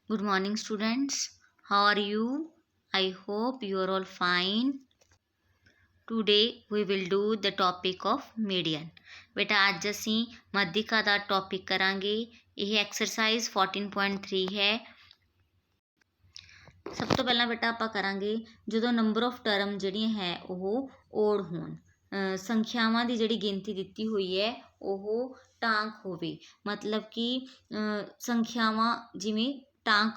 Good morning, students. How are you? I hope you are all fine. Today we will do the topic of median. बेटा आज ਅਸੀਂ ਮੱਧਿਕਾ ਦਾ topic ਕਰਾਂਗੇ। ਇਹ exercise 14.3 ਹੈ। ਸਭ ਤੋਂ ਪਹਿਲਾਂ ਬੇਟਾ ਆਪਾਂ ਕਰਾਂਗੇ ਜਦੋਂ ਨੰਬਰ ਆਫ ਟਰਮ ਜਿਹੜੀਆਂ ਹੈ ਉਹ ਓਡ ਹੋਣ, ਸੰਖਿਆਵਾਂ ਦੀ ਜਿਹੜੀ ਗਿਣਤੀ ਦਿੱਤੀ ਹੋਈ ਹੈ ਉਹ ਟਾਂਕ ਹੋਵੇ। ਮਤਲਬ ਕਿ ਸੰਖਿਆਵਾਂ ਜਿਵੇਂ ਟਾਂਕ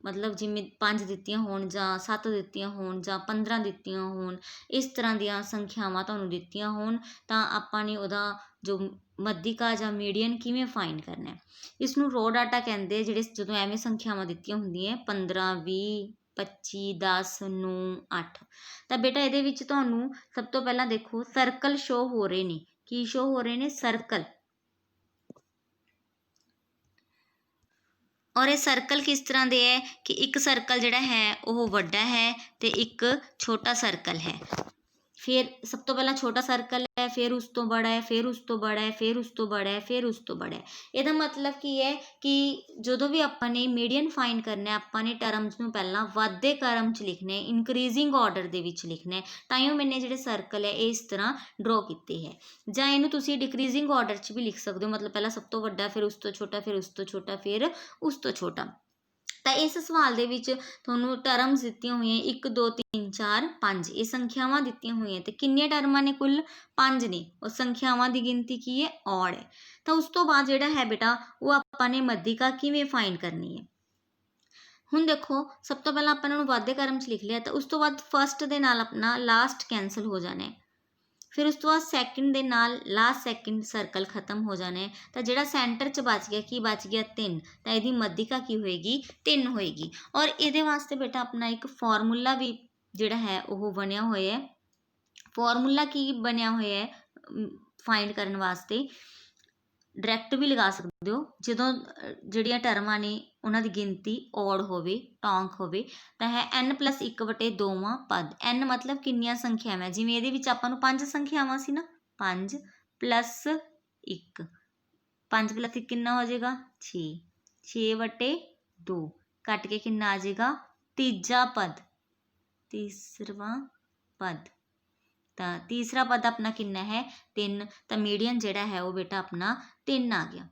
ਮਤਲਬ ਜਿਵੇਂ 5 ਦਿੱਤੀਆਂ ਹੋਣ ਜਾਂ 7 ਦਿੱਤੀਆਂ ਹੋਣ ਜਾਂ 15 ਦਿੱਤੀਆਂ ਹੋਣ, ਇਸ ਤਰ੍ਹਾਂ ਦੀਆਂ ਸੰਖਿਆਵਾਂ ਤੁਹਾਨੂੰ ਦਿੱਤੀਆਂ ਹੋਣ ਤਾਂ ਆਪਾਂ ਨੇ ਉਹਦਾ ਜੋ ਮੱਧਿਕਾ ਜਾਂ ਮੀਡੀਅਨ ਕਿਵੇਂ ਫਾਈਂਡ ਕਰਨਾ ਹੈ। ਇਸ ਨੂੰ ਰੋ ਡਾਟਾ ਕਹਿੰਦੇ, ਜਿਹੜੇ ਜਦੋਂ ਐਵੇਂ ਸੰਖਿਆਵਾਂ ਦਿੱਤੀਆਂ ਹੁੰਦੀਆਂ 15 20 25 10 9 8। ਤਾਂ ਬੇਟਾ ਇਹਦੇ ਵਿੱਚ ਤੁਹਾਨੂੰ ਸਭ ਤੋਂ ਪਹਿਲਾਂ ਦੇਖੋ ਸਰਕਲ ਸ਼ੋ ਹੋ ਰਹੇ ਨੇ। ਕੀ ਸ਼ੋ ਹੋ ਰਹੇ ਨੇ? ਸਰਕਲ। ਔਰ ਇਹ ਸਰਕਲ ਕਿਸ ਤਰ੍ਹਾਂ ਦੇ ਹੈ ਕਿ ਇੱਕ ਸਰਕਲ ਜਿਹੜਾ ਹੈ ਉਹ ਵੱਡਾ ਹੈ ਤੇ ਇੱਕ ਛੋਟਾ ਸਰਕਲ ਹੈ। ਫਿਰ ਸਭ ਤੋਂ ਪਹਿਲਾਂ ਛੋਟਾ ਸਰਕਲ ਹੈ, ਫਿਰ ਉਸ ਤੋਂ ਬੜਾ ਹੈ, ਫਿਰ ਉਸ ਤੋਂ ਬੜਾ ਹੈ, ਫਿਰ ਉਸ ਤੋਂ ਬੜਾ ਹੈ, ਫਿਰ ਉਸ ਤੋਂ ਬੜਾ ਹੈ। ਇਹਦਾ ਮਤਲਬ ਕੀ ਹੈ ਕਿ ਜਦੋਂ ਵੀ ਆਪਾਂ ਨੇ ਮੀਡੀਅਨ ਫਾਈਂਡ ਕਰਨਾ, ਆਪਾਂ ਨੇ ਟਰਮਸ ਨੂੰ ਪਹਿਲਾਂ ਵੱਧਦੇ ਕ੍ਰਮ 'ਚ ਲਿਖਣਾ ਹੈ, ਇਨਕਰੀਜ਼ਿੰਗ ਆਰਡਰ ਦੇ ਵਿੱਚ ਲਿਖਣਾ ਹੈ। ਤਾਂ ਹੀ ਮੈਨੇ ਜਿਹੜੇ ਸਰਕਲ ਹੈ ਇਹ ਇਸ ਤਰ੍ਹਾਂ ਡਰੋ ਕੀਤੇ ਹੈ। ਜਾਂ ਇਹਨੂੰ ਤੁਸੀਂ ਡਿਕਰੀਜ਼ਿੰਗ ਆਰਡਰ 'ਚ ਵੀ ਲਿਖ ਸਕਦੇ ਹੋ, ਮਤਲਬ ਪਹਿਲਾਂ ਸਭ ਤੋਂ ਵੱਡਾ, ਫਿਰ ਉਸ ਤੋਂ ਛੋਟਾ, ਫਿਰ ਉਸ ਤੋਂ ਛੋਟਾ, ਫਿਰ ਉਸ ਤੋਂ ਛੋਟਾ। ਤਾਂ ਇਸ ਸਵਾਲ ਦੇ ਵਿੱਚ ਤੁਹਾਨੂੰ ਟਰਮਸ ਦਿੱਤੀਆਂ ਹੋਈਆਂ 1 2 3 4 5, ਇਹ ਸੰਖਿਆਵਾਂ ਦਿੱਤੀਆਂ ਹੋਈਆਂ ਤੇ ਕਿੰਨੀਆਂ ਟਰਮਾਂ ਨੇ? ਕੁੱਲ 5 ਨੇ। ਉਹ ਸੰਖਿਆਵਾਂ ਦੀ ਗਿਣਤੀ ਕੀ ਹੈ? ਔਡ ਹੈ। ਤਾਂ ਉਸ ਤੋਂ ਬਾਅਦ ਜਿਹੜਾ ਹੈ ਬੇਟਾ ਉਹ ਆਪਾਂ ਨੇ ਮੱਧਿਕਾ ਕਿਵੇਂ ਫਾਈਂਡ ਕਰਨੀ ਹੈ। ਹੁਣ ਦੇਖੋ ਸਭ ਤੋਂ ਪਹਿਲਾਂ ਆਪਾਂ ਇਹਨਾਂ ਨੂੰ ਵਾਧੇ ਕ੍ਰਮ 'ਚ ਲਿਖ ਲਿਆ, ਤਾਂ ਉਸ ਤੋਂ ਬਾਅਦ ਫਸਟ ਦੇ ਨਾਲ ਆਪਣਾ ਲਾਸਟ ਕੈਂਸਲ ਹੋ ਜਾਣਾ ਹੈ। ਫਿਰ ਉਸ ਤੋਂ ਬਾਅਦ ਸੈਕਿੰਡ ਦੇ ਨਾਲ ਲਾਸਟ ਸੈਕਿੰਡ ਸਰਕਲ ਖਤਮ ਹੋ ਜਾਣਾ ਹੈ। ਤਾਂ ਜਿਹੜਾ ਸੈਂਟਰ 'ਚ ਬਚ ਗਿਆ, ਕੀ ਬਚ ਗਿਆ? 3। ਤਾਂ ਇਹਦੀ ਮੱਧਿਕਾ ਕੀ ਹੋਏਗੀ? 3 ਹੋਏਗੀ। ਔਰ ਇਹਦੇ ਵਾਸਤੇ ਬੇਟਾ ਆਪਣਾ ਇੱਕ ਫਾਰਮੂਲਾ ਵੀ ਜਿਹੜਾ ਹੈ ਉਹ ਬਣਿਆ ਹੋਇਆ ਹੈ। ਫਾਰਮੂਲਾ ਕੀ ਬਣਿਆ ਹੋਇਆ ਹੈ ਫਾਈਂਡ ਕਰਨ ਵਾਸਤੇ? ਡਾਇਰੈਕਟ ਵੀ ਲਗਾ ਸਕਦੇ ਹੋ। ਜਦੋਂ ਜਿਹੜੀਆਂ ਟਰਮਾਂ ਨੇ ਉਹਨਾਂ ਦੀ ਗਿਣਤੀ ਔਡ ਹੋਵੇ, ਟੌਂਕ ਹੋਵੇ, ਤਾਂ ਹੈ n+1/2ਵਾਂ ਪਦ। n ਮਤਲਬ ਕਿੰਨੀਆਂ ਸੰਖਿਆਵਾਂ? ਜਿਵੇਂ ਇਹਦੇ ਵਿੱਚ ਆਪਾਂ ਨੂੰ 5 ਸੰਖਿਆਵਾਂ ਸੀ ਨਾ, 5 + 1, 5 + 1 ਕਿੰਨਾ ਹੋ ਜਾਏਗਾ? 6, 6/2 ਕੱਟ ਕੇ ਕਿੰਨਾ ਆ ਜਾਏਗਾ? ਤੀਜਾ ਪਦ, ਤੀਸਰਾ ਪਦ। ਤਾਂ ਤੀਸਰਾ ਪਦ ਆਪਣਾ ਕਿੰਨਾ ਹੈ? 3। ਤਾਂ ਮੀਡੀਅਨ ਜਿਹੜਾ ਹੈ ਉਹ ਬੇਟਾ ਆਪਣਾ 3 ਆ ਗਿਆ।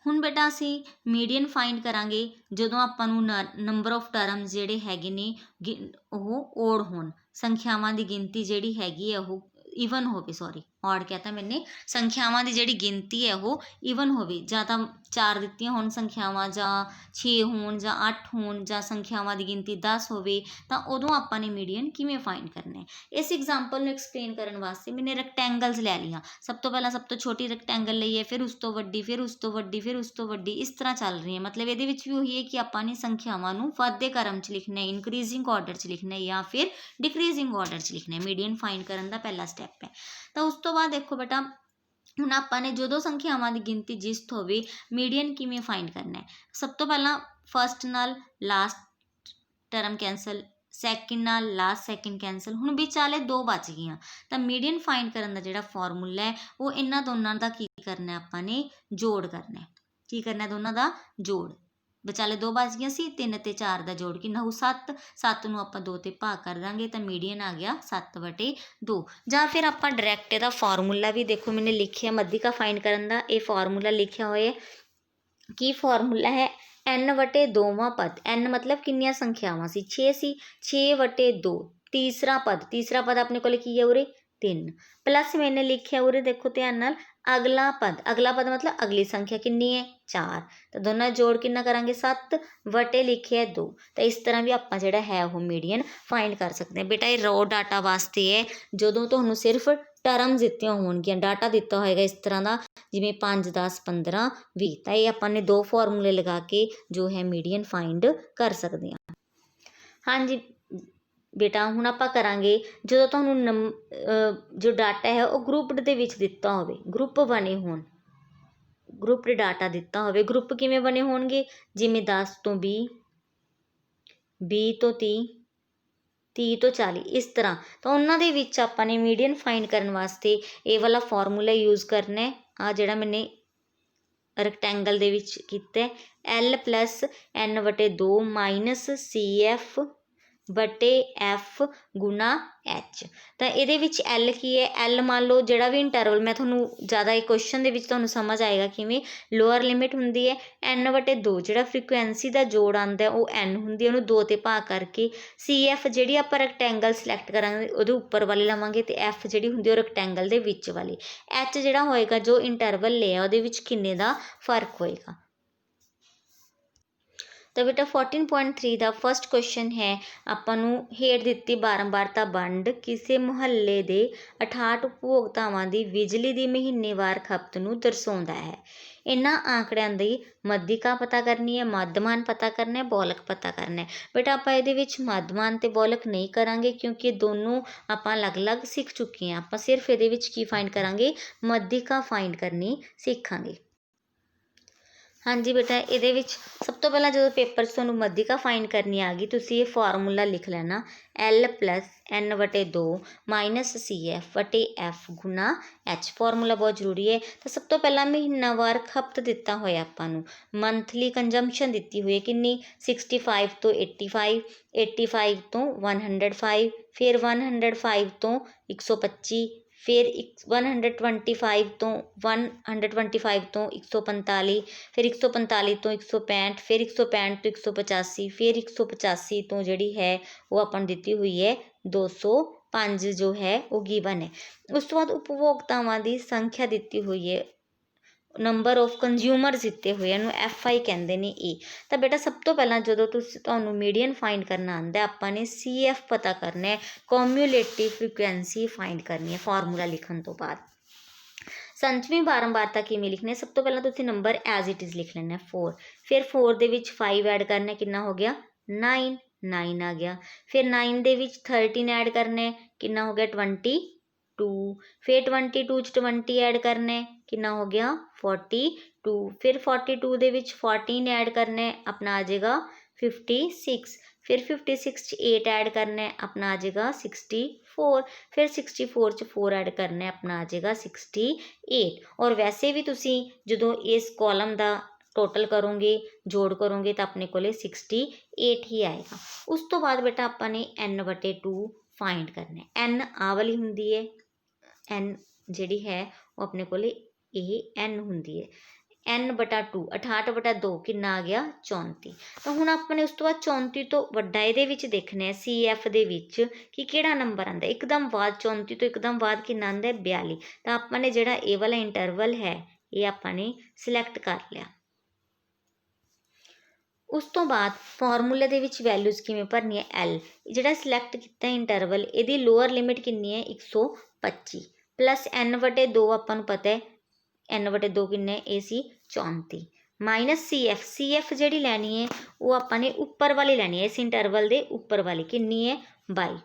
ਹੁਣ ਬੇਟਾ ਅਸੀਂ ਮੀਡੀਅਨ ਫਾਈਂਡ ਕਰਾਂਗੇ ਜਦੋਂ ਆਪਾਂ ਨੂੰ ਨੰਬਰ ਆਫ ਟਰਮਸ ਜਿਹੜੇ ਹੈਗੇ ਨੇ ਉਹ ਓਡ ਹੋਣ, ਸੰਖਿਆਵਾਂ ਦੀ ਗਿਣਤੀ ਜਿਹੜੀ ਹੈਗੀ ਹੈ ਉਹ ਈਵਨ ਹੋਵੇ। ਸੌਰੀ, ਔਡ ਕਹਿਤਾ ਮੈਨੇ। ਸੰਖਿਆਵਾਂ ਦੀ ਜਿਹੜੀ ਗਿਣਤੀ ਹੈ ਉਹ ਈਵਨ ਹੋਵੇ, ਜਾਂ ਤਾਂ 4 ਦਿੱਤੀਆਂ ਹੋਣ ਸੰਖਿਆਵਾਂ, ਜਾਂ 6 ਹੋਣ, ਜਾਂ 8 ਹੋਣ, ਜਾਂ ਸੰਖਿਆਵਾਂ ਦੀ ਗਿਣਤੀ 10 ਹੋਵੇ, ਤਾਂ ਉਦੋਂ ਆਪਾਂ ਨੇ ਮੀਡੀਅਨ ਕਿਵੇਂ ਫਾਈਂਡ ਕਰਨਾ ਹੈ। ਇਸ ਐਗਜ਼ਾਮਪਲ ਨੂੰ ਐਕਸਪਲੇਨ ਕਰਨ ਵਾਸਤੇ ਮੈਨੇ ਰੈਕਟੈਂਗਲਸ ਲੈ ਲਈਆਂ। ਸਭ ਤੋਂ ਪਹਿਲਾਂ ਸਭ ਤੋਂ ਛੋਟੀ ਰੈਕਟੈਂਗਲ ਲਈ ਹੈ, ਫਿਰ ਉਸ ਤੋਂ ਵੱਡੀ, ਫਿਰ ਉਸ ਤੋਂ ਵੱਡੀ, ਫਿਰ ਉਸ ਤੋਂ ਵੱਡੀ, ਇਸ ਤਰ੍ਹਾਂ ਚੱਲ ਰਹੀ ਹੈ। ਮਤਲਬ ਇਹਦੇ ਵਿੱਚ ਵੀ ਉਹੀ ਹੈ ਕਿ ਆਪਾਂ ਨੇ ਸੰਖਿਆਵਾਂ ਨੂੰ ਵੱਧਦੇ ਕ੍ਰਮ 'ਚ ਲਿਖਣਾ ਹੈ, ਇਨਕਰੀਜ਼ਿੰਗ ਆਰਡਰ 'ਚ ਲਿਖਣਾ ਹੈ ਜਾਂ ਫਿਰ ਡਿਕਰੀਜ਼ਿੰਗ ਆਰਡਰ 'ਚ ਲਿਖਣਾ ਹੈ। ਮੀਡੀਅਨ ਫਾਈਂਡ ਕਰਨ ਦਾ ਪਹਿਲਾ ਸਟੈਪ ਹੈ। ਤਾਂ ਉਸ ਤੋਂ ਬਾਅਦ ਦੇਖੋ ਬੇਟਾ ਹੁਣ ਆਪਾਂ ਨੇ ਜਦੋਂ ਸੰਖਿਆਵਾਂ ਦੀ ਗਿਣਤੀ ਜਿਸਤ ਹੋਵੇ, ਮੀਡੀਅਨ ਕਿਵੇਂ ਫਾਈਂਡ ਕਰਨਾ ਹੈ। ਸਭ ਤੋਂ ਪਹਿਲਾਂ ਫਸਟ ਨਾਲ ਲਾਸਟ ਟਰਮ ਕੈਂਸਲ, ਸੈਕਿੰਡ ਨਾਲ ਲਾਸਟ ਸੈਕਿੰਡ ਕੈਂਸਲ। ਹੁਣ ਵਿਚਾਲੇ 2 ਬਚ ਗਈਆਂ, ਤਾਂ ਮੀਡੀਅਨ ਫਾਈਂਡ ਕਰਨ ਦਾ ਜਿਹੜਾ ਫਾਰਮੂਲਾ ਹੈ ਉਹ ਇਹਨਾਂ ਦੋਨਾਂ ਦਾ ਕੀ ਕਰਨਾ, ਆਪਾਂ ਨੇ ਜੋੜ ਕਰਨਾ ਹੈ। ਕੀ ਕਰਨਾ? ਦੋਨਾਂ ਦਾ ਜੋੜ। ਵਿਚਾਲੇ 2 ਬਚ ਗਈਆਂ ਸੀ, 3 ਤੇ 4 ਦਾ ਜੋੜ ਕਿੰਨਾ ਹੋਊ? 7। 7 ਨੂੰ ਆਪਾਂ 2 ਤੇ ਭਾਗ ਕਰ ਦਾਂਗੇ ਤਾਂ ਮੀਡੀਅਨ ਆ ਗਿਆ 7/2। ਜਾਂ ਫਿਰ ਆਪਾਂ ਡਾਇਰੈਕਟ ਇਹਦਾ ਫਾਰਮੂਲਾ ਵੀ ਦੇਖੋ ਮੈਨੇ ਲਿਖਿਆ ਮੱਧਿਕਾ ਫਾਈਂਡ ਕਰਨ ਦਾ। ਇਹ ਫਾਰਮੂਲਾ ਲਿਖਿਆ ਹੋਇਆ ਕੀ ਫਾਰਮੂਲਾ ਹੈ? n/2ਵਾਂ ਪਦ। n ਮਤਲਬ ਕਿੰਨੀਆਂ ਸੰਖਿਆਵਾਂ ਸੀ? 6 ਸੀ, 6/2 ਤੀਸਰਾ ਪਦ। ਤੀਸਰਾ ਪਦ ਆਪਣੇ ਕੋਲ ਕੀ ਹੈ ਉਰੇ? 3 ਪਲੱਸ ਮੈਨੇ ਲਿਖਿਆ ਉਰੇ ਦੇਖੋ ਧਿਆਨ ਨਾਲ ਅਗਲਾ ਪਦ। ਅਗਲਾ ਪਦ ਮਤਲਬ ਅਗਲੀ ਸੰਖਿਆ ਕਿੰਨੀ ਹੈ? 4। ਤਾਂ ਦੋਨਾਂ ਜੋੜ ਕਿੰਨਾ ਕਰਾਂਗੇ? 7 ਲਿਖਿਆ 2। ਤਾਂ ਇਸ ਤਰ੍ਹਾਂ ਵੀ ਆਪਾਂ ਜਿਹੜਾ ਹੈ ਉਹ ਮੀਡੀਅਨ ਫਾਈਂਡ ਕਰ ਸਕਦੇ ਹਾਂ। ਬੇਟਾ ਇਹ ਰੋ ਡਾਟਾ ਵਾਸਤੇ ਹੈ, ਜਦੋਂ ਤੁਹਾਨੂੰ ਸਿਰਫ ਟਰਮਸ ਦਿੱਤੀਆਂ ਹੋਣਗੀਆਂ, ਡਾਟਾ ਦਿੱਤਾ ਹੋਏਗਾ ਇਸ ਤਰ੍ਹਾਂ ਦਾ ਜਿਵੇਂ 5 10 15 20, ਤਾਂ ਇਹ ਆਪਾਂ ਨੇ 2 ਫਾਰਮੂਲੇ ਲਗਾ ਕੇ ਜੋ ਹੈ ਮੀਡੀਅਨ ਫਾਈਂਡ ਕਰ ਸਕਦੇ ਹਾਂ। ਹਾਂਜੀ ਬੇਟਾ ਹੁਣ ਆਪਾਂ ਕਰਾਂਗੇ ਜਦੋਂ ਤੁਹਾਨੂੰ ਜੋ ਡਾਟਾ ਹੈ ਉਹ ਗਰੁੱਪਡ ਦੇ ਵਿੱਚ ਦਿੱਤਾ ਹੋਵੇ, ਗਰੁੱਪ ਬਣੇ ਹੋਣ, ਗਰੁੱਪਡ ਡਾਟਾ ਦਿੱਤਾ ਹੋਵੇ। ਗਰੁੱਪ ਕਿਵੇਂ ਬਣੇ ਹੋਣਗੇ? ਜਿਵੇਂ 10 ਤੋਂ 20, 20 ਤੋਂ 30, 30 ਤੋਂ 40, ਇਸ ਤਰ੍ਹਾਂ। ਤਾਂ ਉਹਨਾਂ ਦੇ ਵਿੱਚ ਆਪਾਂ ਨੇ ਮੀਡੀਅਨ ਫਾਈਂਡ ਕਰਨ ਵਾਸਤੇ ਇਹ ਵਾਲਾ ਫਾਰਮੂਲਾ ਯੂਜ਼ ਕਰਨਾ ਹੈ। ਆ ਜਿਹੜਾ ਮੈਨੇ ਰੈਕਟੈਂਗਲ ਦੇ ਵਿੱਚ ਕੀਤਾ L plus N ਵਟੇ 2 minus CF ਵਟੇ F ਗੁਣਾ H। ਤਾਂ ਇਹਦੇ ਵਿੱਚ L ਕੀ ਹੈ, L ਮੰਨ ਲਓ ਜਿਹੜਾ ਵੀ ਇੰਟਰਵਲ, ਮੈਂ ਤੁਹਾਨੂੰ ਜ਼ਿਆਦਾ ਇਹ ਕੁਐਸਚਨ ਦੇ ਵਿੱਚ ਤੁਹਾਨੂੰ ਸਮਝ ਆਏਗਾ ਕਿਵੇਂ, ਲੋਅਰ ਲਿਮਿਟ ਹੁੰਦੀ ਹੈ N ਵਟੇ 2, ਜਿਹੜਾ ਫ੍ਰੀਕੁਐਂਸੀ ਦਾ ਜੋੜ ਆਉਂਦਾ ਉਹ N ਹੁੰਦੀ ਹੈ, ਉਹਨੂੰ 2 ਤੇ ਭਾਗ ਕਰਕੇ CF ਜਿਹੜੀ ਆਪਾਂ ਰੈਕਟੈਂਗਲ ਸਿਲੈਕਟ ਕਰਾਂਗੇ ਉਹਦੇ ਉੱਪਰ ਵਾਲੀ ਲਵਾਂਗੇ, ਤੇ F ਜਿਹੜੀ ਹੁੰਦੀ ਉਹ ਰੈਕਟੈਂਗਲ ਦੇ ਵਿੱਚ ਵਾਲੀ, H ਜਿਹੜਾ ਹੋਏਗਾ ਜੋ ਇੰਟਰਵਲ ਲਿਆ ਉਹਦੇ ਵਿੱਚ ਕਿੰਨੇ ਦਾ ਫਰਕ ਹੋਏਗਾ। ਤਾਂ ਬੇਟਾ 14.3 ਦਾ ਫਸਟ ਕੁਐਸਚਨ ਹੈ, ਆਪਾਂ ਨੂੰ ਹੇਠ ਦਿੱਤੀ ਬਾਰੰਬਾਰਤਾ ਵੰਡ ਕਿਸੇ ਮੁਹੱਲੇ ਦੇ 68 ਉਪਭੋਗਤਾਵਾਂ ਦੀ ਬਿਜਲੀ ਦੀ ਮਹੀਨੇਵਾਰ ਖਪਤ ਨੂੰ ਦਰਸਾਉਂਦਾ ਹੈ। ਇਹਨਾਂ ਆંકੜਿਆਂ ਦੀ ਮੱਧਿਕਾ ਪਤਾ ਕਰਨੀ ਹੈ, ਮੱਧਮਾਨ ਪਤਾ ਕਰਨਾ ਹੈ, ਬੋਲਕ ਪਤਾ ਕਰਨਾ ਹੈ। ਬੇਟਾ ਆਪਾਂ ਇਹਦੇ ਵਿੱਚ ਮੱਧਮਾਨ ਤੇ ਬੋਲਕ ਨਹੀਂ ਕਰਾਂਗੇ ਕਿਉਂਕਿ ਇਹ ਦੋਨੋਂ ਆਪਾਂ ਅਲੱਗ-ਅਲੱਗ ਸਿੱਖ ਚੁੱਕੇ ਹਾਂ। ਆਪਾਂ ਸਿਰਫ ਇਹਦੇ ਵਿੱਚ ਕੀ ਫਾਈਂਡ ਕਰਾਂਗੇ, ਮੱਧਿਕਾ ਫਾਈਂਡ ਕਰਨੀ ਸਿੱਖਾਂਗੇ। ਹਾਂਜੀ ਬੇਟਾ, ਇਹਦੇ ਵਿੱਚ ਸਭ ਤੋਂ ਪਹਿਲਾਂ ਜਦੋਂ ਪੇਪਰ 'ਚ ਤੁਹਾਨੂੰ ਮੱਧਿਕਾ ਫਾਈਂਡ ਕਰਨੀ ਆ ਗਈ, ਤੁਸੀਂ ਇਹ ਫਾਰਮੂਲਾ ਲਿਖ ਲੈਣਾ L plus N ਵਟੇ 2 minus CF ਵਟੇ F ਗੁਣਾ H। ਫਾਰਮੂਲਾ ਬਹੁਤ ਜ਼ਰੂਰੀ ਹੈ। ਤਾਂ ਸਭ ਤੋਂ ਪਹਿਲਾਂ ਮਹੀਨਾਵਾਰ ਖਪਤ ਦਿੱਤਾ ਹੋਇਆ ਆਪਾਂ ਨੂੰ, ਮੰਥਲੀ ਕੰਜੰਪਸ਼ਨ ਦਿੱਤੀ ਹੋਈ ਹੈ ਕਿੰਨੀ, 65 ਤੋਂ 85, 85 ਤੋਂ 105, ਫਿਰ 105 ਤੋਂ 125, ਫਿਰ 125 ਤੋਂ 125 ਤੋਂ 145, ਫਿਰ 145 ਤੋਂ 165, ਫਿਰ 165 ਤੋਂ 185, ਫਿਰ 185 ਤੋਂ ਜਿਹੜੀ ਹੈ ਉਹ ਆਪਾਂ ਨੂੰ ਦਿੱਤੀ ਹੋਈ ਹੈ 205 ਜੋ ਹੈ ਉਹ ਗਿਵਨ ਹੈ। ਉਸ ਤੋਂ ਬਾਅਦ ਉਪਭੋਗਤਾਵਾਂ ਦੀ ਸੰਖਿਆ ਦਿੱਤੀ ਹੋਈ ਹੈ, ਨੰਬਰ ਆਫ ਕੰਜ਼ਿਊਮਰਸ ਦਿੱਤੇ ਹੋਏ, ਇਹਨੂੰ FI ਕਹਿੰਦੇ ਨੇ E। ਤਾਂ ਬੇਟਾ ਸਭ ਤੋਂ ਪਹਿਲਾਂ ਜਦੋਂ ਤੁਹਾਨੂੰ ਮੀਡੀਅਨ ਫਾਈਂਡ ਕਰਨਾ ਆਉਂਦਾ, ਆਪਾਂ ਨੇ CF ਪਤਾ ਕਰਨਾ ਹੈ, ਕੋਮਿਊਲੇਟਿਵ ਫ੍ਰੀਕੁਐਂਸੀ ਫਾਈਂਡ ਕਰਨੀ ਹੈ ਫਾਰਮੂਲਾ ਲਿਖਣ ਤੋਂ ਬਾਅਦ। ਸੰਚਵੀਂ ਬਾਰੰਬਾਰਤਾ ਕਿਵੇਂ ਲਿਖਣੀ ਹੈ, ਸਭ ਤੋਂ ਪਹਿਲਾਂ ਤੁਸੀਂ ਨੰਬਰ ਐਜ਼ ਇਟ ਇਜ਼ ਲਿਖ ਲੈਣਾ 4, ਫਿਰ 4 ਦੇ ਵਿੱਚ 5 ਐਡ ਕਰਨਾ, ਕਿੰਨਾ ਹੋ ਗਿਆ 9 ਆ ਗਿਆ, ਫਿਰ 9 ਦੇ ਵਿੱਚ 13 ਐਡ ਕਰਨਾ, ਕਿੰਨਾ ਹੋ ਗਿਆ 22, ਫਿਰ 22 'ਚ 20 ਐਡ ਕਰਨਾ, ਕਿੰਨਾ ਹੋ ਗਿਆ 42, ਫਿਰ 42 ਦੇ ਵਿੱਚ 14 ਐਡ ਕਰਨਾ, ਆਪਣਾ ਆ ਜਾਏਗਾ 56, ਫਿਰ 56 'ਚ 8 ਐਡ ਕਰਨਾ, ਆਪਣਾ ਆ ਜਾਏਗਾ 64, ਫਿਰ 64 'ਚ 4 ਐਡ ਕਰਨਾ, ਆਪਣਾ ਆ ਜਾਏਗਾ 68। ਔਰ ਵੈਸੇ ਵੀ ਤੁਸੀਂ ਜਦੋਂ ਇਸ ਕਾਲਮ ਦਾ ਟੋਟਲ ਕਰੋਗੇ, ਜੋੜ ਕਰੋਗੇ ਤਾਂ ਆਪਣੇ ਕੋਲੇ 68 ਹੀ ਆਏਗਾ। ਉਸ ਤੋਂ ਬਾਅਦ ਬੇਟਾ ਆਪਾਂ ਨੇ N ਵਟੇ 2 ਫਾਈਂਡ ਕਰਨਾ ਹੈ। N ਆ ਵਾਲੀ ਹੁੰਦੀ ਹੈ, N ਜਿਹੜੀ ਹੈ ਉਹ ਆਪਣੇ ਕੋਲੇ ਇਹ N ਹੁੰਦੀ ਹੈ, N ਬਟਾ 2, 68 ਬਟਾ 2 ਕਿੰਨਾ ਆ ਗਿਆ 34। ਤਾਂ ਹੁਣ ਆਪਾਂ ਨੇ ਉਸ ਤੋਂ ਬਾਅਦ 34 ਤੋਂ ਵੱਡਾ ਇਹਦੇ ਵਿੱਚ ਦੇਖਣਾ ਹੈ CF ਦੇ ਵਿੱਚ ਕਿ ਕਿਹੜਾ ਨੰਬਰ ਆਉਂਦਾ, ਇੱਕਦਮ ਬਾਅਦ 34 ਤੋਂ ਇੱਕਦਮ ਬਾਅਦ ਕਿੰਨਾ ਆਉਂਦਾ 42। ਤਾਂ ਆਪਾਂ ਨੇ ਜਿਹੜਾ ਇਹ ਵਾਲਾ ਇੰਟਰਵਲ ਹੈ ਇਹ ਆਪਾਂ ਨੇ ਸਿਲੈਕਟ ਕਰ ਲਿਆ। ਉਸ ਤੋਂ ਬਾਅਦ ਫਾਰਮੂਲੇ ਦੇ ਵਿੱਚ ਵੈਲਿਊਜ਼ ਕਿਵੇਂ ਭਰਨੀ ਹੈ, L ਜਿਹੜਾ ਸਿਲੈਕਟ ਕੀਤਾ ਇੰਟਰਵਲ ਇਹਦੀ ਲੋਅਰ ਲਿਮਿਟ ਕਿੰਨੀ ਹੈ 125 ਪਲੱਸ N ਵਟੇ 2 ਆਪਾਂ ਨੂੰ ਪਤਾ ਹੈ N ਵਟੇ 2 ਕਿੰਨੇ ਇਹ ਸੀ 34, ਮਾਈਨਸ CF ਜਿਹੜੀ ਲੈਣੀ ਹੈ ਉਹ ਆਪਾਂ ਨੇ ਉੱਪਰ ਵਾਲੀ ਲੈਣੀ ਹੈ, ਇਸ ਇੰਟਰਵਲ ਦੇ ਉੱਪਰ ਵਾਲੀ ਕਿੰਨੀ ਹੈ 22,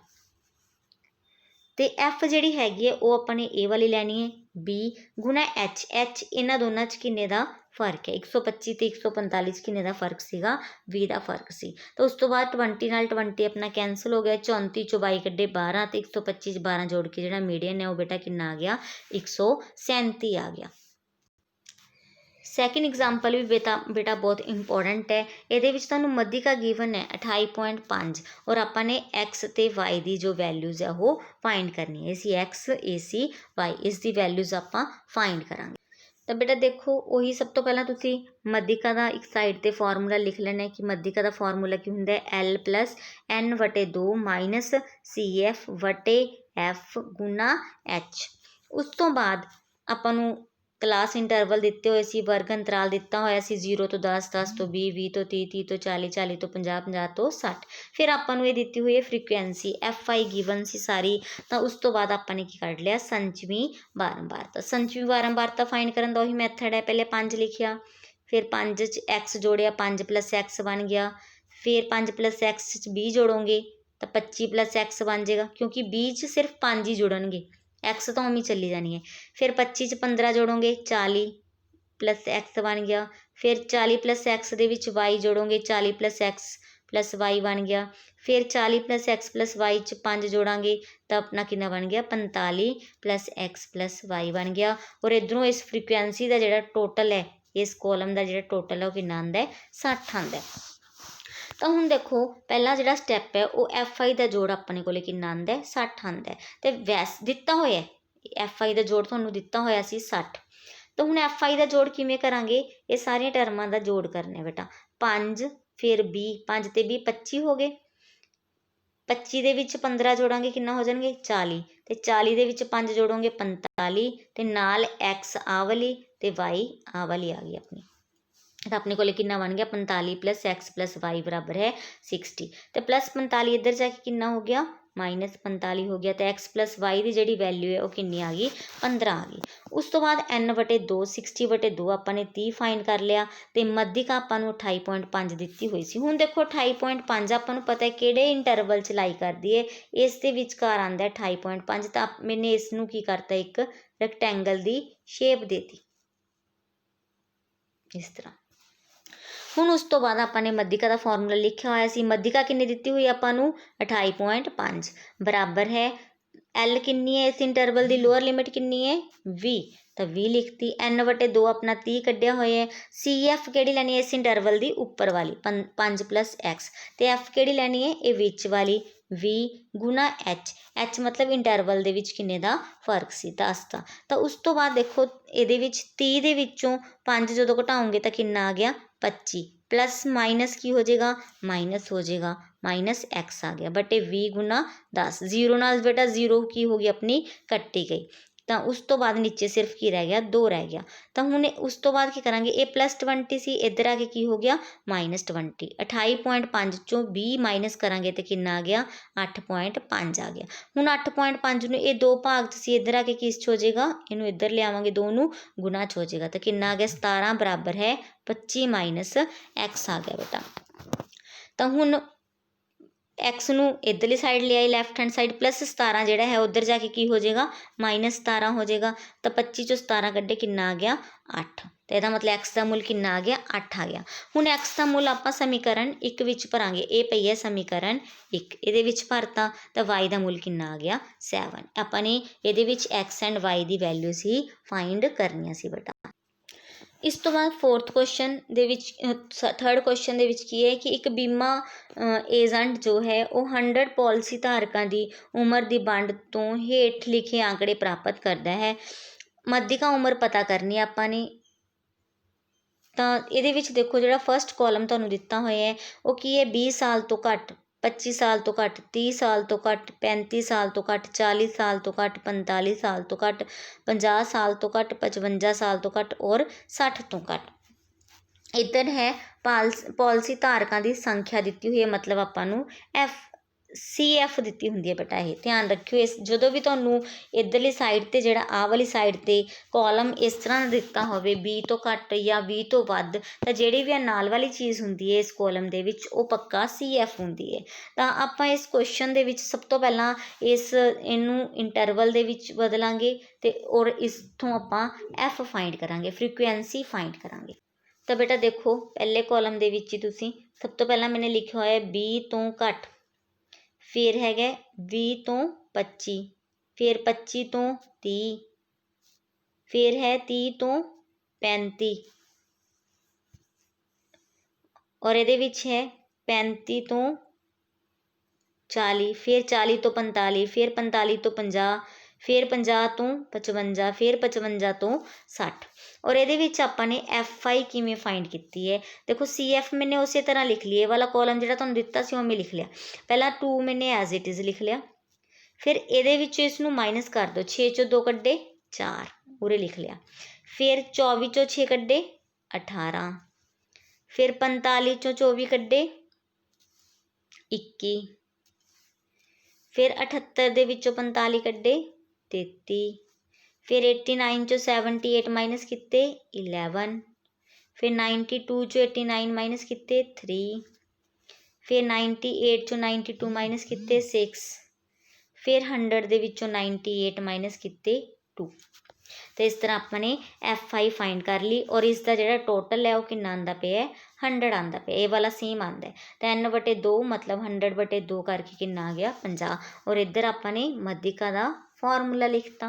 ਤੇ F ਜਿਹੜੀ ਹੈਗੀ ਹੈ ਉਹ ਆਪਾਂ ਨੇ ਇਹ ਵਾਲੀ ਲੈਣੀ ਹੈ B ਗੁਣਾ H ਇਹਨਾਂ ਦੋਨਾਂ 'ਚ ਕਿੰਨੇ ਦਾ ਫਰਕ ਹੈ, 125 ਤੇ 145 'ਚ ਕਿੰਨੇ ਦਾ ਫਰਕ ਸੀਗਾ 20 ਦਾ ਫਰਕ ਸੀ। ਤਾਂ ਉਸ ਤੋਂ ਬਾਅਦ 20 ਨਾਲ 20 ਆਪਣਾ ਕੈਂਸਲ ਹੋ ਗਿਆ, 34 ਚੋਂ 22 ਕੱਢੇ 12 ਤੇ 125 'ਚ 12 ਜੋੜ ਕੇ ਜਿਹੜਾ ਮੀਡੀਅਨ ਹੈ ਉਹ ਬੇਟਾ ਕਿੰਨਾ ਆ ਗਿਆ 137 ਆ ਗਿਆ। ਸੈਕਿੰਡ ਐਗਜ਼ਾਮਪਲ ਵੀ ਬੇਟਾ ਬਹੁਤ ਇੰਪੋਰਟੈਂਟ ਹੈ, ਇਹਦੇ ਵਿੱਚ ਤੁਹਾਨੂੰ ਮੱਧਿਕਾ ਗਿਵਨ ਹੈ 28.5 ਔਰ ਆਪਾਂ ਨੇ X ਤੇ Y ਦੀ ਜੋ ਵੈਲਿਊਜ਼ ਹੈ ਉਹ ਫਾਈਂਡ ਕਰਨੀ ਹੈ, AC X AC Y ਇਸ ਦੀ ਵੈਲਿਊਜ਼ ਆਪਾਂ ਫਾਈਂਡ ਕਰਾਂਗੇ। ਤਾਂ ਬੇਟਾ ਦੇਖੋ ਉਹੀ ਸਭ ਤੋਂ ਪਹਿਲਾਂ ਤੁਸੀਂ ਮੱਧਿਕਾ ਦਾ ਇੱਕ ਸਾਈਡ ਤੇ ਫਾਰਮੂਲਾ ਲਿਖ ਲੈਣਾ ਕਿ ਮੱਧਿਕਾ ਦਾ ਫਾਰਮੂਲਾ ਕੀ ਹੁੰਦਾ ਹੈ L plus N ਵਟੇ 2 minus CF ਵਟੇ F ਗੁਣਾ H। ਉਸ ਤੋਂ ਬਾਅਦ ਆਪਾਂ ਨੂੰ ਕਲਾਸ ਇੰਟਰਵਲ ਦਿੱਤੇ ਹੋਏ ਸੀ, ਵਰਗ ਅੰਤਰਾਲ ਦਿੱਤਾ ਹੋਇਆ ਸੀ 0 ਤੋਂ 10 10 ਤੋਂ 20 20 ਤੋਂ 30 30 ਤੋਂ 40 40 ਤੋਂ 50 50 ਤੋਂ 60। ਫਿਰ ਆਪਾਂ ਨੂੰ ਇਹ ਦਿੱਤੀ ਹੋਈ ਹੈ ਫ੍ਰੀਕੁਐਂਸੀ FI ਗਿਵਨ ਸੀ ਸਾਰੀ। ਤਾਂ ਉਸ ਤੋਂ ਬਾਅਦ ਆਪਾਂ ਨੇ ਕੀ ਕੱਢ ਲਿਆ ਸੰਚਵੀਂ ਬਾਰੰਬਾਰਤਾ। ਸੰਚਵੀਂ ਬਾਰੰਬਾਰਤਾ ਫਾਈਂਡ ਕਰਨ ਦਾ ਉਹੀ ਮੈਥਡ ਹੈ, ਪਹਿਲੇ 5 ਲਿਖਿਆ, ਫਿਰ 5 'ਚ x ਜੋੜਿਆ, 5 ਪਲੱਸ x ਬਣ ਗਿਆ, ਫਿਰ 5 ਪਲੱਸ x 'ਚ 20 ਜੋੜੋਗੇ ਤਾਂ 25 ਪਲੱਸ x ਬਣ ਜਾਏਗਾ, ਕਿਉਂਕਿ 20 'ਚ ਸਿਰਫ 5 ਹੀ ਜੁੜਨਗੇ, x ਤਾਂ ਉਵੇਂ ਚੱਲੀ ਜਾਣੀ ਹੈ। ਫਿਰ 25 'ਚ 15 ਜੋੜੋਗੇ 40 ਪਲੱਸ x ਬਣ ਗਿਆ, ਫਿਰ 40 ਪਲੱਸ x ਦੇ ਵਿੱਚ y ਜੋੜੋਗੇ 40 plus x plus y ਬਣ ਗਿਆ, ਫਿਰ 40 ਪਲੱਸ x ਪਲੱਸ y 'ਚ 5 ਜੋੜਾਂਗੇ ਤਾਂ ਆਪਣਾ ਕਿੰਨਾ ਬਣ ਗਿਆ 45 ਪਲੱਸ x ਪਲੱਸ y ਬਣ ਗਿਆ। ਔਰ ਇੱਧਰੋਂ ਇਸ ਫ੍ਰੀਕੁਐਂਸੀ ਦਾ ਜਿਹੜਾ ਟੋਟਲ ਹੈ इस कॉलम का जिहड़ा टोटल है वो कितना आंदा है 60 आंदा है। तो हुण देखो पहला जिहड़ा स्टैप है वो FI का जोड़ अपने कोले कितना आंदा है 60 आंदा है ते वैस दिता होया FI का जोड़ तुहानूं दिता होया सी 60। तो हुण FI का जोड़ किवें करांगे ये सारियां टर्मां का जोड़ करना है बेटा 5 फिर 20 5 ते 20 25 हो गए 25 ਦੇ ਵਿੱਚ 15 जोड़ांगे कितना हो जाएंगे 40 ਤੇ 40 ਦੇ ਵਿੱਚ 5 जोड़ोगे 45 ਤੇ ਨਾਲ x ਆ ਵਾਲੀ ਤੇ y ਆ ਵਾਲੀ ਆ ਗਈ अपनी। तो अपने को कितना बन गया 45 + x + y बराबर है 60 तो +45 इधर जाके कितना हो गया -45 हो गया तो x + y की जी वैल्यू है वो कितनी आ गई 15 आ गई। उस तो बाद n/2 60/2 आपने 30 फाइंड कर लिया तो मध्यिका आपको 28.5 दी हुई सी। हुण देखो 28.5 आपको पता है किहड़े इंटरवल च लाई करदी है इस दे विचकार आंदा 28.5 तो मैंने इसनूं की करता एक रैक्टेंगल की शेप देती इस तरह। हुण उस तो बाद आपने मध्यिका का फॉर्मूला लिखा होया सी मध्यिका कितनी दी हुई आपानू 28.5 बराबर है L कितनी है इस इंटरवल की लोअर लिमिट कितनी है 20 तो 20 लिखती n/2 अपना 30 कढ़िया होया है CF किहड़ी लैनी है इस इंटरवल की उपर वाली 5 + x तो F किहड़ी लैनी है ये विच वाली 20 गुना H मतलब इंटरवल दे विच किन्ने दा फर्क सी 10 का। तो उस तो बाद देखो ये 30 दे विचों 5 जो घटाओगे तो कितना आ गया 25 प्लस माइनस की हो जाएगा माइनस हो जाएगा -x आ गया बटे 20 गुना 10 जीरो नाल बेटा जीरो की होगी अपनी कट्टी गई तो उस तो बाद नीचे सिर्फ की रह गया 2 रह गया। तो हुण उस तो बाद की करांगे ये +20 सी इधर आके की हो गया -20 28.5 चों 20 माइनस करांगे तो कितना आ गया 8.5 आ गया। हुण 8.5 नूं ये 2 भाग सी इधर आके किस च हो जाएगा इनू इधर ले आवांगे 2 नूं गुना च हो जाएगा तो कितना आ गया 17 बराबर है 25 - x आ गया बेटा। तो हुण x नूं इधरली साइड ले आई लैफ्ट हैंड साइड +17 जिहड़ा है उधर जाके की हो जाएगा -17 हो जाएगा तो 25 चों 17 कड्ढे कितना आ गया 8 तो यदा मतलब x का मूल कितना आ गया 8 आ गया। हुण x का मूल आपां समीकरण 1 विच भरांगे ये पई है समीकरण 1 इहदे विच भरता तो y का मूल कितना आ गया 7 आपां ने इहदे विच x एंड y की वैल्यूज़ ही फाइंड करनियां सी बेटा। इस तो बाद 4th क्वेश्चन दे विच 3rd क्वेश्चन दे विच की है कि एक बीमा एजेंट जो है वो 100 पॉलिसी धारकों की उम्र की वंड तो हेठ लिखे आंकड़े प्राप्त करता है मध्यिका उम्र पता करनी आपां तो ये देखो जो फर्स्ट कॉलम तुहानूं दिता होया है वो की है 20 साल तो घट 25 साल तो घट 30 साल तो घट 35 साल तो घट 40 साल तो घट 45 साल तो घट 50 साल तो घट 55 साल तो घट और 60 तो घट। इधर है पॉलिसी धारकों की संख्या दी हुई है मतलब आपां CF दी होंगी है बेटा ये ध्यान रखियो इस जो भी तुहानूं इधरली साइड ते जिहड़ा आ वाली साइड ते कॉलम इस तरह दिता होवे 20 तो घट या 20 तो वध तो जिहड़ी भी नाल वाली चीज़ होंदी है इस कॉलम दे विच वो पक्का CF होंदी है। तो आपां इस क्वेश्चन दे विच सब तो पहला इस इनू इंटरवल दे विच बदलांगे ते और इथों आपां F फाइंड करांगे फ्रीकुएंसी फाइंड करांगे। तो बेटा देखो पहले कॉलम दे विच ही तुसीं सब तो पहला मैंने लिखा होया 20 तो घट फिर है 20 तो 25 फिर 25 तो 30 फिर है 30 तो 35 और ये है 35 तो 40 फिर 40 तो 45 फिर 45 तो 50 फिर 50 तो 55 फिर 55 तो 60 और ये आपने FI किमें फाइंड की है। देखो CF मैंने उस तरह लिख लिया वाला कॉलम जो तुहानूं दिता सी उवें लिख लिया पहला 2 मैंने एज इट इज़ लिख लिया फिर ये इसनूं माइनस कर दो 6 चों 2 कड्ढे 4 पूरे लिख लिया फिर 24 चों 6 कड्ढे 18 फिर 45 चों 24 कड्ढे 21 फिर 78 दे विचों 45 कड्ढे 33 फिर 89 चो 78 माइनस किते 11 फिर 92 चो 89 माइनस किते 3 फिर 98 चो 92 माइनस किते 6 फिर 100 दे विचों 98 माइनस किते 2 तो इस तरह अपने FI फाइंड कर ली और इसका जो टोटल है वो कितना आंदा पे है 100 आंदा पे ये वाला सेम आंदा है तो n/2 मतलब 100/2 करके कितना आ गया 50 और इधर अपने मध्यिका का फॉर्मूला लिखता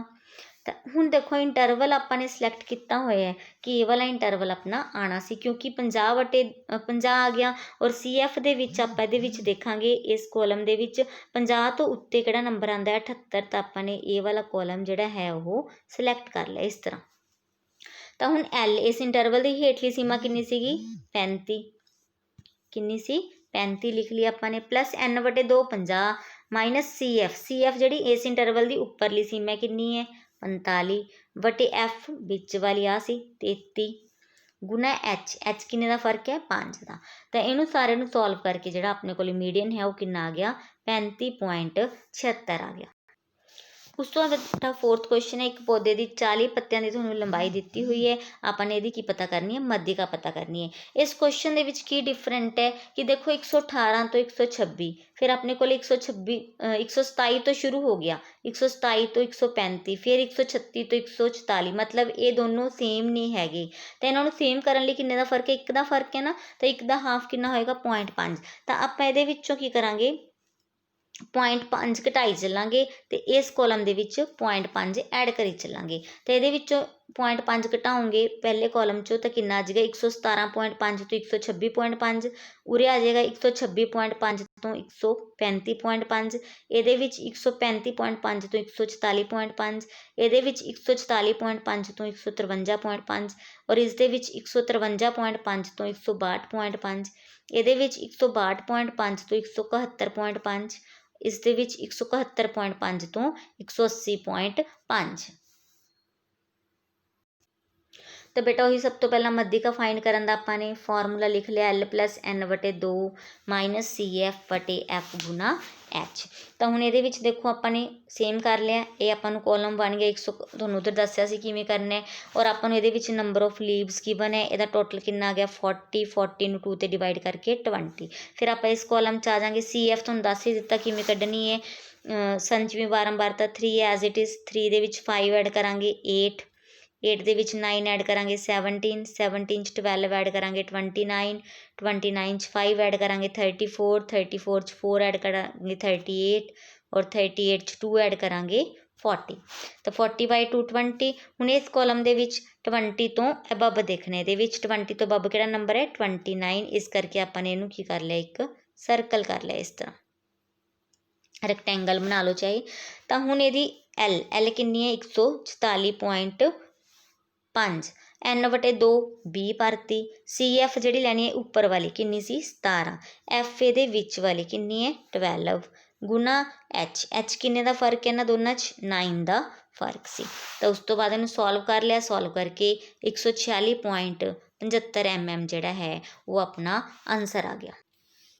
ਤਾਂ ਹੁਣ ਦੇਖੋ ਇੰਟਰਵਲ ਆਪਾਂ ਨੇ ਸਿਲੈਕਟ ਕੀਤਾ ਹੋਇਆ ਹੈ ਕਿ ਇਹ ਵਾਲਾ ਇੰਟਰਵਲ ਆਪਣਾ ਆਉਣਾ ਸੀ, ਕਿਉਂਕਿ 50/50 ਆ ਗਿਆ। ਔਰ CF ਦੇ ਵਿੱਚ ਆਪਾਂ ਇਹਦੇ ਵਿੱਚ ਦੇਖਾਂਗੇ ਇਸ ਕੋਲਮ ਦੇ ਵਿੱਚ 50 ਤੋਂ ਉੱਤੇ ਕਿਹੜਾ ਨੰਬਰ ਆਉਂਦਾ ਹੈ 78, ਤਾਂ ਆਪਾਂ ਨੇ ਇਹ ਵਾਲਾ ਕੋਲਮ ਜਿਹੜਾ ਹੈ ਉਹ ਸਿਲੈਕਟ ਕਰ ਲਿਆ ਇਸ ਤਰ੍ਹਾਂ। ਤਾਂ ਹੁਣ L ਇਸ ਇੰਟਰਵਲ ਦੀ ਹੇਠਲੀ ਸੀਮਾ ਕਿੰਨੀ ਸੀਗੀ 35, ਕਿੰਨੀ ਸੀ 35 ਲਿਖ ਲਈ ਆਪਾਂ ਨੇ, ਪਲੱਸ N/2 50 ਮਾਈਨਸ CF ਜਿਹੜੀ ਇਸ ਇੰਟਰਵਲ ਦੀ ਉੱਪਰਲੀ ਸੀਮਾ ਕਿੰਨੀ ਹੈ 45/F ਵਿੱਚ ਵਾਲੀ ਆ ਸੀ 33 ਗੁਣਾ H ਕਿੰਨੇ ਦਾ ਫਰਕ ਹੈ 5 ਦਾ। ਤਾਂ ਇਹਨੂੰ ਸਾਰੇ ਨੂੰ ਸੋਲਵ ਕਰਕੇ ਜਿਹੜਾ ਆਪਣੇ ਕੋਲ ਮੀਡੀਅਨ ਹੈ ਉਹ ਕਿੰਨਾ ਆ ਗਿਆ 35.76 ਆ ਗਿਆ। ਉਸ ਤੋਂ ਬਾਅਦ ਬੇਟਾ 4th ਕੁਐਸਚਨ ਹੈ, ਇੱਕ ਪੌਦੇ ਦੀ 40 ਪੱਤਿਆਂ ਦੀ ਤੁਹਾਨੂੰ ਲੰਬਾਈ ਦਿੱਤੀ ਹੋਈ ਹੈ, ਆਪਾਂ ਨੇ ਇਹਦੀ ਕੀ ਪਤਾ ਕਰਨੀ ਹੈ ਮੱਧਿਕਾ ਪਤਾ ਕਰਨੀ ਹੈ। ਇਸ ਕੁਐਸਚਨ ਦੇ ਵਿੱਚ ਕੀ ਡਿਫਰੈਂਟ ਹੈ ਕਿ ਦੇਖੋ 118 ਤੋਂ 126, ਫਿਰ ਆਪਣੇ ਕੋਲ 127 ਤੋਂ ਸ਼ੁਰੂ ਹੋ ਗਿਆ, 127 ਤੋਂ 135, ਫਿਰ 136 ਤੋਂ 144, ਮਤਲਬ ਇਹ ਦੋਨੋਂ ਸੇਮ ਨਹੀਂ ਹੈਗੇ। ਤਾਂ ਇਹਨਾਂ ਨੂੰ ਸੇਮ ਕਰਨ ਲਈ ਕਿੰਨੇ ਦਾ ਫਰਕ ਹੈ, 1 ਦਾ ਫਰਕ ਹੈ ਨਾ, ਤਾਂ 1 ਦਾ ਹਾਫ ਕਿੰਨਾ ਹੋਏਗਾ 0.5। ਤਾਂ ਆਪਾਂ ਇਹਦੇ ਵਿੱਚੋਂ ਕੀ ਕਰਾਂਗੇ 0.5 ਘਟਾਈ ਚੱਲਾਂਗੇ ਤੇ ਇਸ ਕੋਲਮ ਦੇ ਵਿੱਚ 0.5 ਐਡ ਕਰੀ ਚੱਲਾਂਗੇ। ਤੇ ਇਹਦੇ ਵਿੱਚੋਂ 0.5 ਘਟਾਉਂਗੇ ਪਹਿਲੇ ਕੋਲਮ 'ਚੋਂ ਤਾਂ ਕਿੰਨਾ ਆ ਜਾਏਗਾ 117.5 ਤੋਂ 126.5, ਉਰੇ ਆ ਜਾਏਗਾ 126.5 ਤੋਂ 135.5, ਇਹਦੇ ਵਿੱਚ 135.5 ਤੋਂ 144.5, ਇਹਦੇ ਵਿੱਚ 144.5 ਤੋਂ 153.5, ਔਰ ਇਸ ਦੇ ਵਿੱਚ 153.5 ਤੋਂ 162.5, ਇਹਦੇ ਵਿੱਚ 162.5 ਤੋਂ 171.5, ਇਸ ਦੇ ਵਿੱਚ 171.5 ਤੋਂ 180.5। ਤਾਂ ਬੇਟਾ ਉਹੀ ਸਭ ਤੋਂ ਪਹਿਲਾਂ ਮੱਧਿਕਾ ਫਾਈਂਡ ਕਰਨ ਦਾ ਆਪਾਂ ਨੇ ਫਾਰਮੂਲਾ ਲਿਖ ਲਿਆ L + N/2 ਮਾਈਨਸ CF/F ਗੁਣਾ H। ਤਾਂ ਹੁਣ ਇਹਦੇ ਵਿੱਚ ਦੇਖੋ ਆਪਾਂ ਨੇ ਸੇਮ ਕਰ ਲਿਆ, ਇਹ ਆਪਾਂ ਨੂੰ ਕੋਲਮ ਬਣ ਗਿਆ 100, ਤੁਹਾਨੂੰ ਉਧਰ ਦੱਸਿਆ ਸੀ ਕਿਵੇਂ ਕਰਨਾ ਹੈ। ਔਰ ਆਪਾਂ ਨੂੰ ਇਹਦੇ ਵਿੱਚ ਨੰਬਰ ਆਫ ਲੀਵਸ ਗਿਵਨ ਹੈ, ਇਹਦਾ ਟੋਟਲ ਕਿੰਨਾ ਆ ਗਿਆ 40 ਨੂੰ 2 ਤੇ ਡਿਵਾਈਡ ਕਰਕੇ 20। ਫਿਰ ਆਪਾਂ ਇਸ ਕੋਲਮ 'ਚ ਆ ਜਾਵਾਂਗੇ, CF ਤੁਹਾਨੂੰ ਦੱਸ ਹੀ ਦਿੱਤਾ ਕਿਵੇਂ ਕੱਢਣੀ ਹੈ, ਸੰਚਵੀ ਬਾਰੰਬਾਰਤਾ 3 ਐਜ਼ ਇਟ ਇਜ਼, 3 ਦੇ ਵਿੱਚ 5 ਐਡ ਕਰਾਂਗੇ 8 ਦੇ ਵਿੱਚ 9 ਐਡ ਕਰਾਂਗੇ 17 'ਚ 12 ਐਡ ਕਰਾਂਗੇ 29 'ਚ 5 ਐਡ ਕਰਾਂਗੇ 34 'ਚ 4 ਐਡ ਕਰਾਂਗੇ 38 ਔਰ 38 'ਚ 2 ਐਡ ਕਰਾਂਗੇ 40। ਤਾਂ 40/2 20। ਹੁਣ ਇਸ ਕੋਲਮ ਦੇ ਵਿੱਚ 20 ਤੋਂ ਅਬਵ ਦੇਖਣਾ, ਇਹਦੇ ਵਿੱਚ 20 ਤੋਂ ਅਬਵ ਕਿਹੜਾ ਨੰਬਰ ਹੈ 29, ਇਸ ਕਰਕੇ ਆਪਾਂ ਨੇ ਇਹਨੂੰ ਕੀ ਕਰ ਲਿਆ ਇੱਕ ਸਰਕਲ ਕਰ ਲਿਆ, ਇਸ ਤਰ੍ਹਾਂ ਰੈਕਟੈਂਗਲ ਬਣਾ ਲਓ ਚਾਹੇ। ਤਾਂ ਹੁਣ ਇਹਦੀ L ਕਿੰਨੀ ਹੈ 144.5, N/2 20 ਭਰਤੀ, CF ਜਿਹੜੀ ਲੈਣੀ ਹੈ ਉੱਪਰ ਵਾਲੀ ਕਿੰਨੀ ਸੀ 17, F ਇਹਦੇ ਵਿੱਚ ਵਾਲੀ ਕਿੰਨੀ ਹੈ 12 ਗੁਣਾ H ਕਿੰਨੇ ਦਾ ਫਰਕ ਹੈ ਇਹਨਾਂ ਦੋਨਾਂ 'ਚ 9 ਦਾ ਫਰਕ ਸੀ। ਤਾਂ ਉਸ ਤੋਂ ਬਾਅਦ ਇਹਨੂੰ ਸੋਲਵ ਕਰ ਲਿਆ, ਸੋਲਵ ਕਰਕੇ 146.75 mm ਜਿਹੜਾ ਹੈ ਉਹ ਆਪਣਾ ਆਨਸਰ ਆ ਗਿਆ।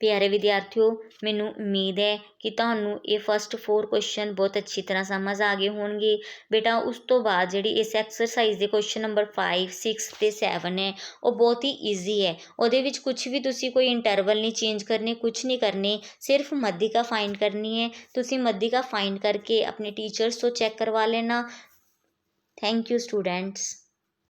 ਪਿਆਰੇ ਵਿਦਿਆਰਥੀਓ, ਮੈਨੂੰ ਉਮੀਦ ਹੈ ਕਿ ਤੁਹਾਨੂੰ ਇਹ ਫਸਟ 4 ਕੁਐਸਚਨ ਬਹੁਤ ਅੱਛੀ ਤਰ੍ਹਾਂ ਸਮਝ ਆ ਗਏ ਹੋਣਗੇ। ਬੇਟਾ ਉਸ ਤੋਂ ਬਾਅਦ ਜਿਹੜੀ ਇਸ ਐਕਸਰਸਾਈਜ਼ ਦੇ ਕੁਐਸਚਨ ਨੰਬਰ 5, 6 ਤੇ 7 ਹੈ ਉਹ ਬਹੁਤ ਹੀ ਈਜ਼ੀ ਹੈ। ਉਹਦੇ ਵਿੱਚ ਕੁਝ ਵੀ ਤੁਸੀਂ ਕੋਈ ਇੰਟਰਵਲ ਨਹੀਂ ਚੇਂਜ ਕਰਨੇ, ਕੁਝ ਨਹੀਂ ਕਰਨੇ, ਸਿਰਫ ਮੱਧਿਕਾ ਫਾਈਂਡ ਕਰਨੀ ਹੈ। ਤੁਸੀਂ ਮੱਧਿਕਾ ਫਾਈਂਡ ਕਰਕੇ ਆਪਣੇ ਟੀਚਰਸ ਤੋਂ ਚੈੱਕ ਕਰਵਾ ਲੈਣਾ। Thank you students.